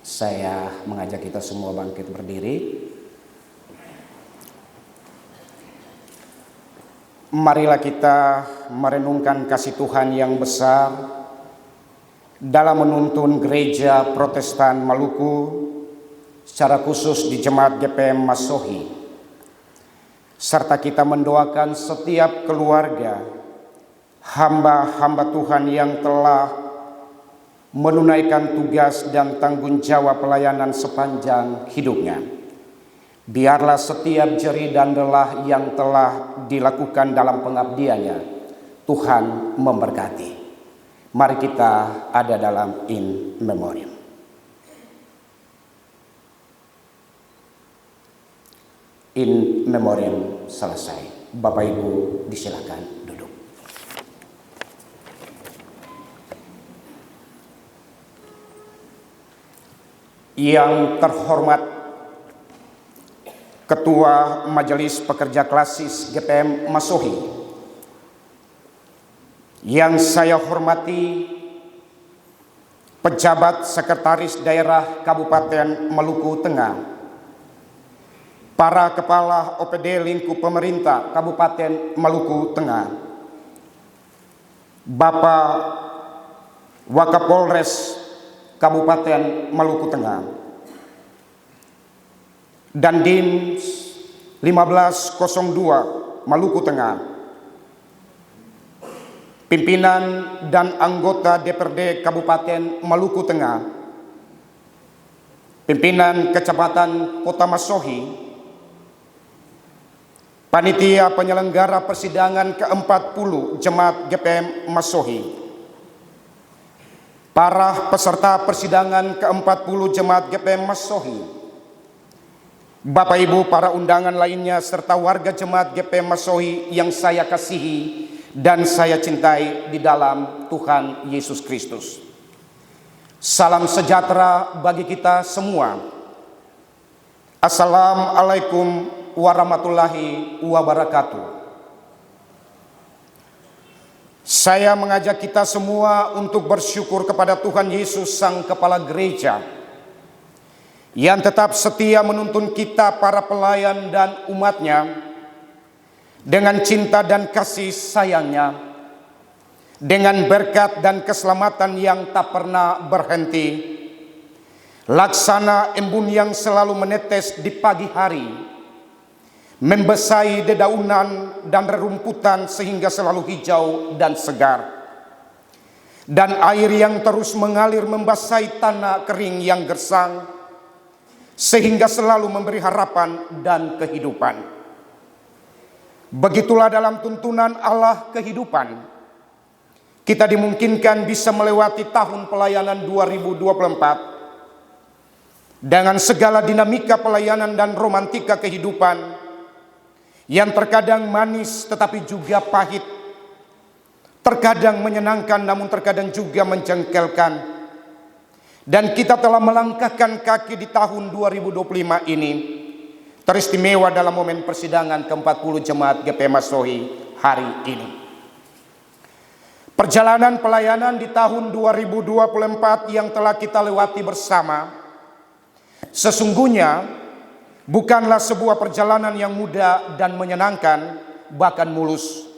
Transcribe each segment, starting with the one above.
Saya mengajak kita semua bangkit berdiri. Marilah kita merenungkan kasih Tuhan yang besar dalam menuntun Gereja Protestan Maluku, secara khusus di Jemaat GPM Masohi. Serta kita mendoakan setiap keluarga hamba-hamba Tuhan yang telah menunaikan tugas dan tanggung jawab pelayanan sepanjang hidupnya. Biarlah setiap jerih dan lelah yang telah dilakukan dalam pengabdiannya, Tuhan memberkati. Mari kita ada dalam in memoriam. In memoriam selesai. Bapak Ibu disilakan duduk. Yang terhormat Ketua Majelis Pekerja Klasis GPM Masohi, yang saya hormati pejabat sekretaris daerah Kabupaten Maluku Tengah, para kepala OPD lingkup pemerintah Kabupaten Maluku Tengah, Bapak Wakapolres Kabupaten Maluku Tengah, dan Dim 1502 Maluku Tengah, pimpinan dan anggota DPRD Kabupaten Maluku Tengah, pimpinan Kecamatan Kota Masohi, panitia penyelenggara persidangan ke-40 Jemaat GPM Masohi, para peserta persidangan ke-40 Jemaat GPM Masohi, Bapak Ibu para undangan lainnya serta warga Jemaat GPM Masohi yang saya kasihi dan saya cintai di dalam Tuhan Yesus Kristus. Salam sejahtera bagi kita semua. Assalamualaikum warahmatullahi wabarakatuh. Saya mengajak kita semua untuk bersyukur kepada Tuhan Yesus Sang Kepala Gereja yang tetap setia menuntun kita para pelayan dan umatnya dengan cinta dan kasih sayangnya, dengan berkat dan keselamatan yang tak pernah berhenti, laksana embun yang selalu menetes di pagi hari, membasahi dedaunan dan rerumputan sehingga selalu hijau dan segar, dan air yang terus mengalir membasahi tanah kering yang gersang sehingga selalu memberi harapan dan kehidupan. Begitulah dalam tuntunan Allah kehidupan, kita dimungkinkan bisa melewati tahun pelayanan 2024 dengan segala dinamika pelayanan dan romantika kehidupan yang terkadang manis tetapi juga pahit, terkadang menyenangkan namun terkadang juga menjengkelkan. Dan kita telah melangkahkan kaki di tahun 2025 ini, teristimewa dalam momen persidangan ke-40 Jemaat GPM Masohi hari ini. Perjalanan pelayanan di tahun 2024 yang telah kita lewati bersama, sesungguhnya bukanlah sebuah perjalanan yang mudah dan menyenangkan, bahkan mulus.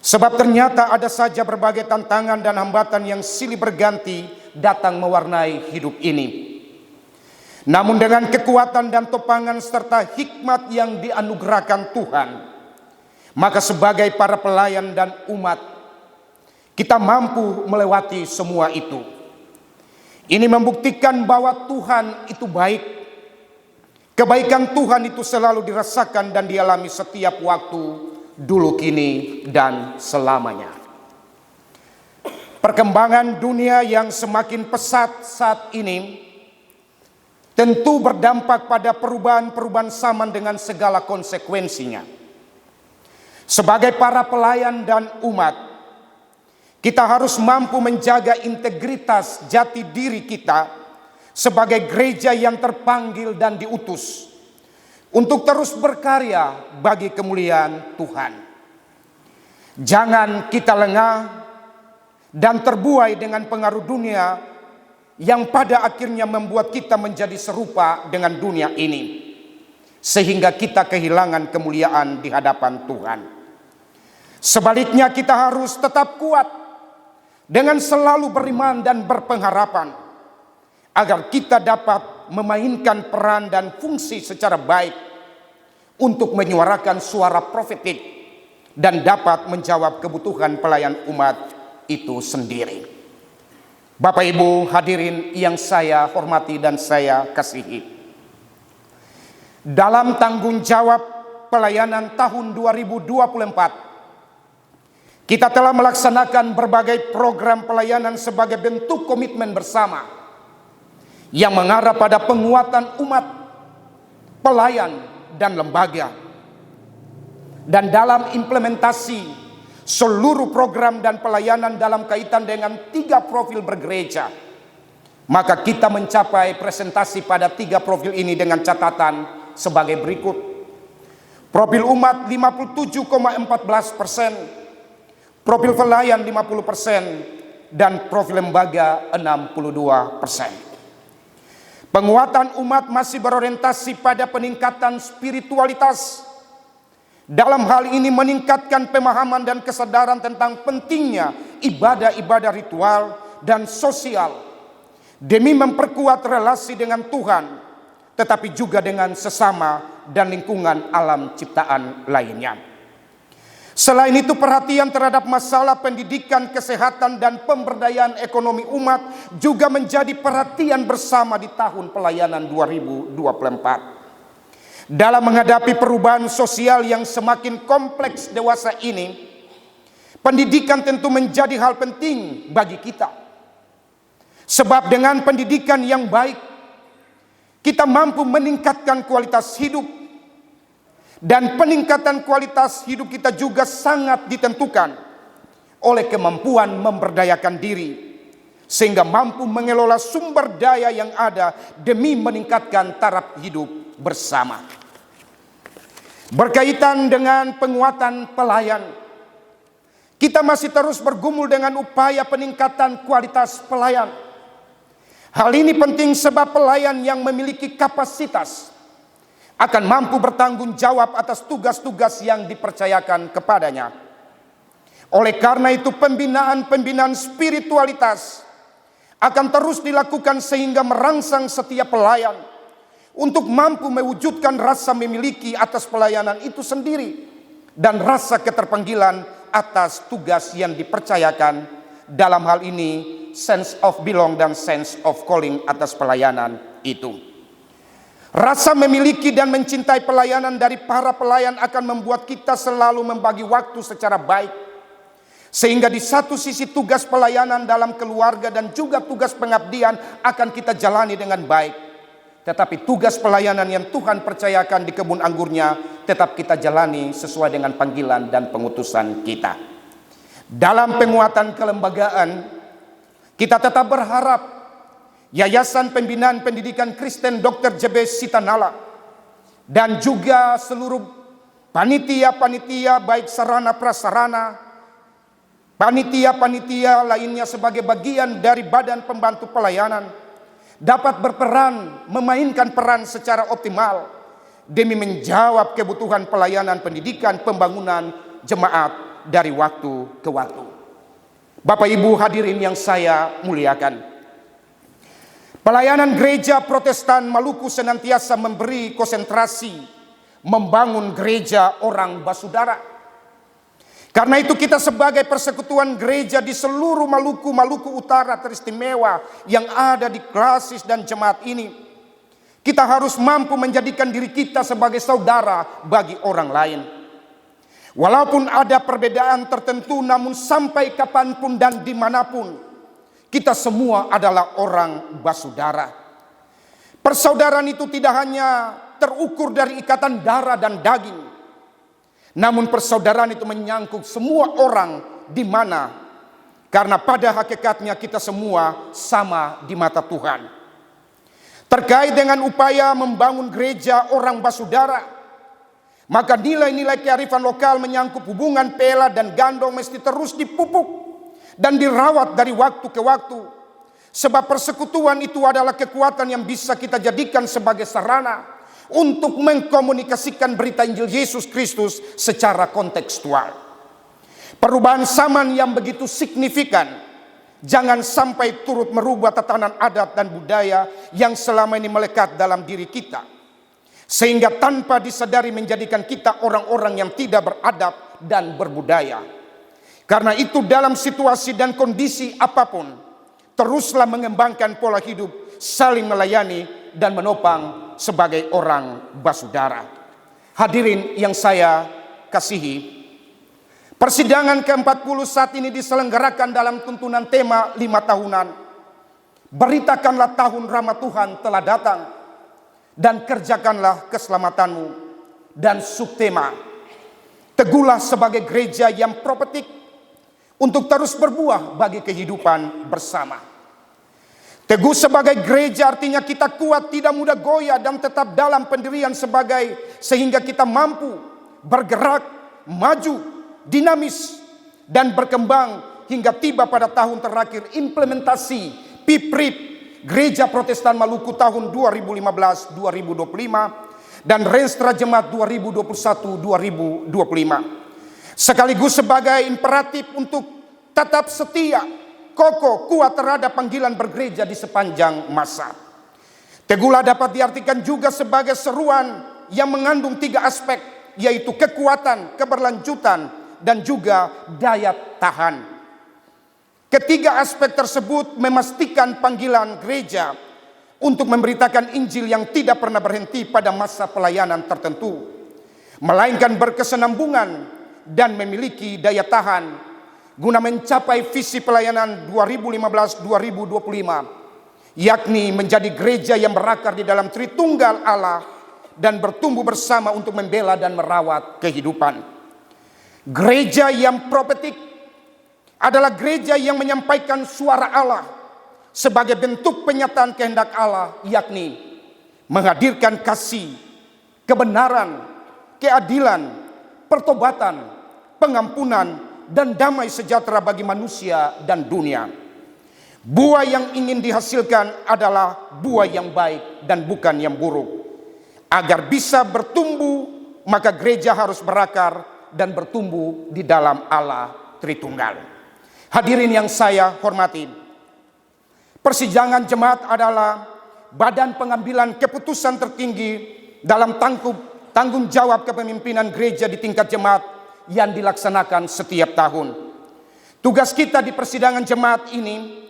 Sebab ternyata ada saja berbagai tantangan dan hambatan yang silih berganti datang mewarnai hidup ini. Namun dengan kekuatan dan topangan serta hikmat yang dianugerahkan Tuhan, maka sebagai para pelayan dan umat, kita mampu melewati semua itu. Ini membuktikan bahwa Tuhan itu baik. Kebaikan Tuhan itu selalu dirasakan dan dialami setiap waktu, dulu, kini, dan selamanya. Perkembangan dunia yang semakin pesat saat ini tentu berdampak pada perubahan-perubahan zaman dengan segala konsekuensinya. Sebagai para pelayan dan umat, kita harus mampu menjaga integritas jati diri kita sebagai gereja yang terpanggil dan diutus untuk terus berkarya bagi kemuliaan Tuhan. Jangan kita lengah dan terbuai dengan pengaruh dunia yang pada akhirnya membuat kita menjadi serupa dengan dunia ini, sehingga kita kehilangan kemuliaan di hadapan Tuhan. Sebaliknya, kita harus tetap kuat dengan selalu beriman dan berpengharapan agar kita dapat memainkan peran dan fungsi secara baik untuk menyuarakan suara profetik dan dapat menjawab kebutuhan pelayan umat itu sendiri. Bapak Ibu hadirin yang saya hormati dan saya kasihi, dalam tanggung jawab pelayanan tahun 2024, kita telah melaksanakan berbagai program pelayanan sebagai bentuk komitmen bersama yang mengarah pada penguatan umat, pelayan, dan lembaga. Dan dalam implementasi seluruh program dan pelayanan dalam kaitan dengan 3 profil bergereja, maka kita mencapai presentasi pada 3 profil ini dengan catatan sebagai berikut. Profil umat 57,14%, profil pelayan 50%, dan profil lembaga 62%. Penguatan umat masih berorientasi pada peningkatan spiritualitas. Dalam hal ini meningkatkan pemahaman dan kesadaran tentang pentingnya ibadah-ibadah ritual dan sosial demi memperkuat relasi dengan Tuhan, tetapi juga dengan sesama dan lingkungan alam ciptaan lainnya. Selain itu, perhatian terhadap masalah pendidikan, kesehatan, dan pemberdayaan ekonomi umat juga menjadi perhatian bersama di tahun pelayanan 2024. Dalam menghadapi perubahan sosial yang semakin kompleks dewasa ini, pendidikan tentu menjadi hal penting bagi kita. Sebab dengan pendidikan yang baik, kita mampu meningkatkan kualitas hidup. Dan peningkatan kualitas hidup kita juga sangat ditentukan oleh kemampuan memberdayakan diri, sehingga mampu mengelola sumber daya yang ada demi meningkatkan taraf hidup bersama. Berkaitan dengan penguatan pelayan, kita masih terus bergumul dengan upaya peningkatan kualitas pelayan. Hal ini penting sebab pelayan yang memiliki kapasitas akan mampu bertanggung jawab atas tugas-tugas yang dipercayakan kepadanya. Oleh karena itu, pembinaan spiritualitas akan terus dilakukan sehingga merangsang setiap pelayan untuk mampu mewujudkan rasa memiliki atas pelayanan itu sendiri dan rasa keterpanggilan atas tugas yang dipercayakan. Dalam hal ini, sense of belong dan sense of calling atas pelayanan itu. Rasa memiliki dan mencintai pelayanan dari para pelayan akan membuat kita selalu membagi waktu secara baik. Sehingga di satu sisi tugas pelayanan dalam keluarga dan juga tugas pengabdian akan kita jalani dengan baik. Tetapi tugas pelayanan yang Tuhan percayakan di kebun anggurnya tetap kita jalani sesuai dengan panggilan dan pengutusan kita. Dalam penguatan kelembagaan, kita tetap berharap Yayasan Pembinaan Pendidikan Kristen Dr. Jebes Sitanala dan juga seluruh panitia-panitia baik sarana prasarana, panitia-panitia lainnya sebagai bagian dari badan pembantu pelayanan dapat berperan, memainkan peran secara optimal demi menjawab kebutuhan pelayanan pendidikan pembangunan jemaat dari waktu ke waktu. Bapak Ibu hadirin yang saya muliakan, pelayanan gereja Protestan Maluku senantiasa memberi konsentrasi membangun gereja orang basudara. Karena itu kita sebagai persekutuan gereja di seluruh Maluku Utara teristimewa yang ada di klasis dan jemaat ini, kita harus mampu menjadikan diri kita sebagai saudara bagi orang lain. Walaupun ada perbedaan tertentu, namun sampai kapanpun dan dimanapun, kita semua adalah orang basudara. Persaudaraan itu tidak hanya terukur dari ikatan darah dan daging, namun persaudaraan itu menyangkut semua orang di mana, karena pada hakikatnya kita semua sama di mata Tuhan. Terkait dengan upaya membangun gereja orang basudara, maka nilai-nilai kearifan lokal menyangkut hubungan pela dan gandong mesti terus dipupuk dan dirawat dari waktu ke waktu, Sebab persekutuan itu adalah kekuatan yang bisa kita jadikan sebagai sarana untuk mengkomunikasikan berita Injil Yesus Kristus secara kontekstual. Perubahan zaman yang begitu signifikan jangan sampai turut merubah tatanan adat dan budaya yang selama ini melekat dalam diri kita, sehingga tanpa disadari menjadikan kita orang-orang yang tidak beradab dan berbudaya. Karena itu dalam situasi dan kondisi apapun, teruslah mengembangkan pola hidup saling melayani dan menopang sebagai orang basudara. Hadirin yang saya kasihi, persidangan ke-40 saat ini diselenggarakan dalam tuntunan tema 5 tahunan. Beritakanlah tahun rahmat Tuhan telah datang dan kerjakanlah keselamatanmu. Dan subtema, teguhlah sebagai gereja yang profetik untuk terus berbuah bagi kehidupan bersama. Teguh sebagai gereja artinya kita kuat, tidak mudah goyah, dan tetap dalam pendirian sehingga kita mampu bergerak, maju, dinamis, dan berkembang hingga tiba pada tahun terakhir implementasi PIPRIP Gereja Protestan Maluku tahun 2015-2025 dan Renstra Jemaat 2021-2025. Sekaligus sebagai imperatif untuk tetap setia, kokoh, kuat terhadap panggilan bergereja di sepanjang masa. Teguhlah dapat diartikan juga sebagai seruan yang mengandung 3 aspek, yaitu kekuatan, keberlanjutan, dan juga daya tahan. Ketiga aspek tersebut memastikan panggilan gereja untuk memberitakan Injil yang tidak pernah berhenti pada masa pelayanan tertentu, melainkan berkesinambungan dan memiliki daya tahan guna mencapai visi pelayanan 2015-2025, yakni menjadi gereja yang berakar di dalam Tritunggal Allah dan bertumbuh bersama untuk membela dan merawat kehidupan. Gereja yang profetik adalah gereja yang menyampaikan suara Allah sebagai bentuk penyataan kehendak Allah, yakni menghadirkan kasih, kebenaran, keadilan, pertobatan, pengampunan, dan damai sejahtera bagi manusia dan dunia. Buah yang ingin dihasilkan adalah buah yang baik dan bukan yang buruk. Agar bisa bertumbuh, maka gereja harus berakar dan bertumbuh di dalam Allah Tritunggal. Hadirin yang saya hormati, persidangan jemaat adalah badan pengambilan keputusan tertinggi dalam tanggung jawab kepemimpinan gereja di tingkat jemaat yang dilaksanakan setiap tahun. Tugas kita di persidangan jemaat ini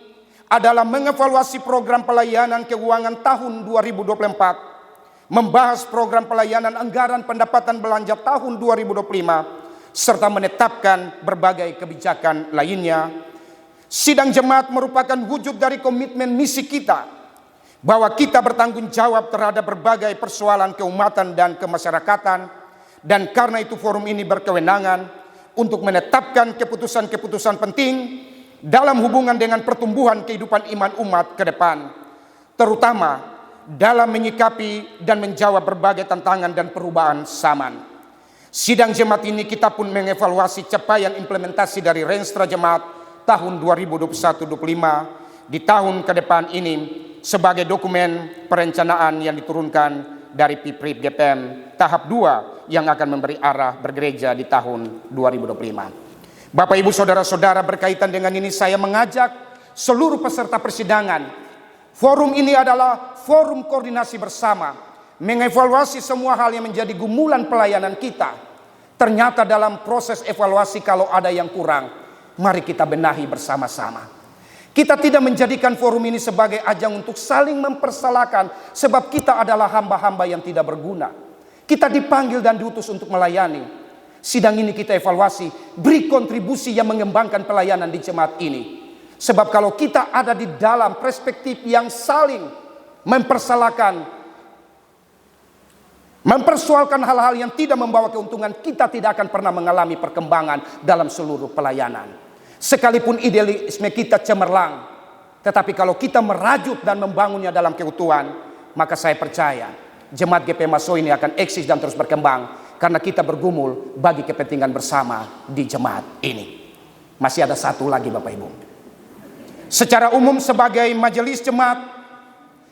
adalah mengevaluasi program pelayanan keuangan tahun 2024, membahas program pelayanan anggaran pendapatan belanja tahun 2025, serta menetapkan berbagai kebijakan lainnya. Sidang jemaat merupakan wujud dari komitmen misi kita, bahwa kita bertanggung jawab terhadap berbagai persoalan keumatan dan kemasyarakatan. Dan karena itu forum ini berkewenangan untuk menetapkan keputusan-keputusan penting dalam hubungan dengan pertumbuhan kehidupan iman umat ke depan, terutama dalam menyikapi dan menjawab berbagai tantangan dan perubahan zaman. Sidang jemaat ini kita pun mengevaluasi capaian implementasi dari Renstra Jemaat tahun 2021-2025 di tahun ke depan ini sebagai dokumen perencanaan yang diturunkan dari PIPRIP GPM tahap 2 yang akan memberi arah bergereja di tahun 2025. Bapak Ibu Saudara-saudara, berkaitan dengan ini saya mengajak seluruh peserta persidangan. Forum ini adalah forum koordinasi bersama, mengevaluasi semua hal yang menjadi gumulan pelayanan kita. Ternyata dalam proses evaluasi kalau ada yang kurang, mari kita benahi bersama-sama. Kita tidak menjadikan forum ini sebagai ajang untuk saling mempersalahkan, sebab kita adalah hamba-hamba yang tidak berguna. Kita dipanggil dan diutus untuk melayani. Sidang ini kita evaluasi, beri kontribusi yang mengembangkan pelayanan di jemaat ini. Sebab kalau kita ada di dalam perspektif yang saling mempersalahkan, mempersoalkan hal-hal yang tidak membawa keuntungan, kita tidak akan pernah mengalami perkembangan dalam seluruh pelayanan. Sekalipun idealisme kita cemerlang, tetapi kalau kita merajut dan membangunnya dalam keutuhan, maka saya percaya Jemaat GP Maso ini akan eksis dan terus berkembang karena kita bergumul bagi kepentingan bersama di jemaat ini. Masih ada satu lagi Bapak Ibu. Secara umum sebagai majelis jemaat,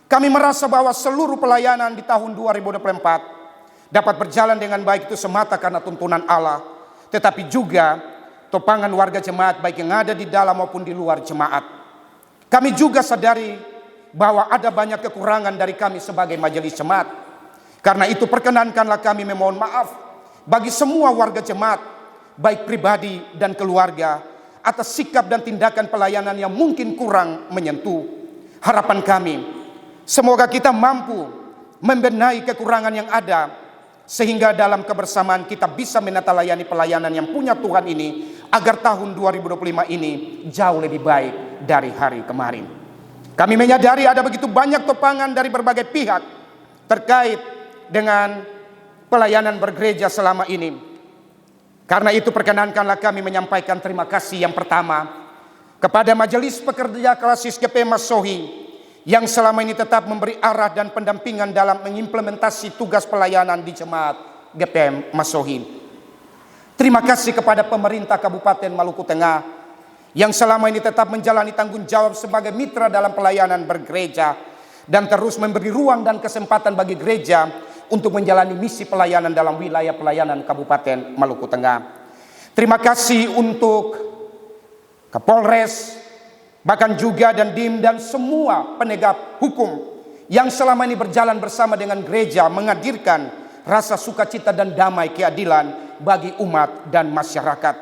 kami merasa bahwa seluruh pelayanan di tahun 2024 dapat berjalan dengan baik itu semata karena tuntunan Allah, tetapi juga topangan warga jemaat baik yang ada di dalam maupun di luar jemaat. Kami juga sadari bahwa ada banyak kekurangan dari kami sebagai majelis jemaat. Karena itu perkenankanlah kami memohon maaf bagi semua warga jemaat, baik pribadi dan keluarga, atas sikap dan tindakan pelayanan yang mungkin kurang menyentuh. Harapan kami, semoga kita mampu membenahi kekurangan yang ada, sehingga dalam kebersamaan kita bisa menata layani pelayanan yang punya Tuhan ini, agar tahun 2025 ini jauh lebih baik dari hari kemarin. Kami menyadari ada begitu banyak topangan dari berbagai pihak terkait dengan pelayanan bergereja selama ini. Karena itu perkenankanlah kami menyampaikan terima kasih yang pertama kepada Majelis Pekerja Klasis GP Masohi yang selama ini tetap memberi arah dan pendampingan dalam mengimplementasi tugas pelayanan di jemaat GP Masohi. Terima kasih kepada pemerintah Kabupaten Maluku Tengah yang selama ini tetap menjalani tanggung jawab sebagai mitra dalam pelayanan bergereja dan terus memberi ruang dan kesempatan bagi gereja untuk menjalani misi pelayanan dalam wilayah pelayanan Kabupaten Maluku Tengah. Terima kasih untuk Kapolres, bahkan juga Dandim dan semua penegak hukum yang selama ini berjalan bersama dengan gereja menghadirkan rasa sukacita dan damai keadilan bagi umat dan masyarakat.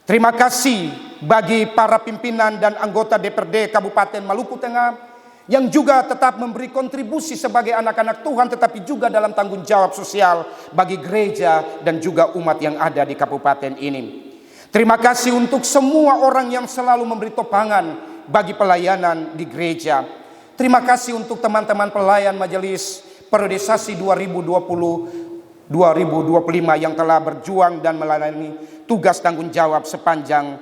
Terima kasih bagi para pimpinan dan anggota DPRD Kabupaten Maluku Tengah yang juga tetap memberi kontribusi sebagai anak-anak Tuhan, tetapi juga dalam tanggung jawab sosial bagi gereja dan juga umat yang ada di kabupaten ini. Terima kasih untuk semua orang yang selalu memberi topangan bagi pelayanan di gereja. Terima kasih untuk teman-teman pelayan Majelis Periodisasi 2020-2025 yang telah berjuang dan melayani tugas tanggung jawab sepanjang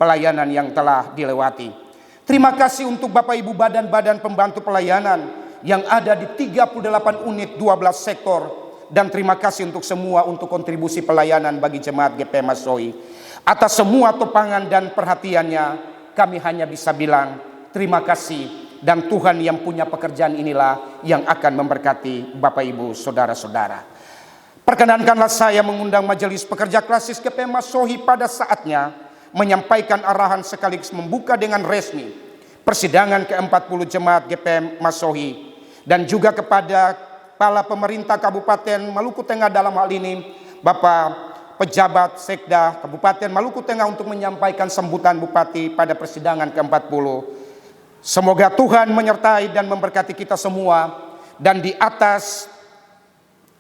pelayanan yang telah dilewati. Terima kasih untuk Bapak Ibu badan-badan pembantu pelayanan yang ada di 38 unit 12 sektor. Dan terima kasih untuk semua untuk kontribusi pelayanan bagi jemaat GP Masohi. Atas semua topangan dan perhatiannya, kami hanya bisa bilang terima kasih. Dan Tuhan yang punya pekerjaan inilah yang akan memberkati Bapak Ibu saudara-saudara. Perkenankanlah saya mengundang Majelis Pekerja Klasis GP Masohi pada saatnya menyampaikan arahan sekaligus membuka dengan resmi persidangan ke-40 jemaat GP Masohi, dan juga kepada kepala pemerintah Kabupaten Maluku Tengah dalam hal ini Bapak Pejabat Sekda Kabupaten Maluku Tengah untuk menyampaikan sambutan Bupati pada persidangan ke-40. Semoga Tuhan menyertai dan memberkati kita semua, dan di atas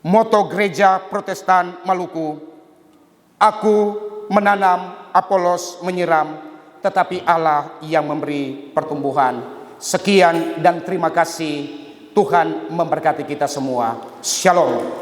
moto Gereja Protestan Maluku, aku menanam, Apolos menyiram, tetapi Allah yang memberi pertumbuhan. Sekian dan terima kasih. Tuhan memberkati kita semua. Shalom.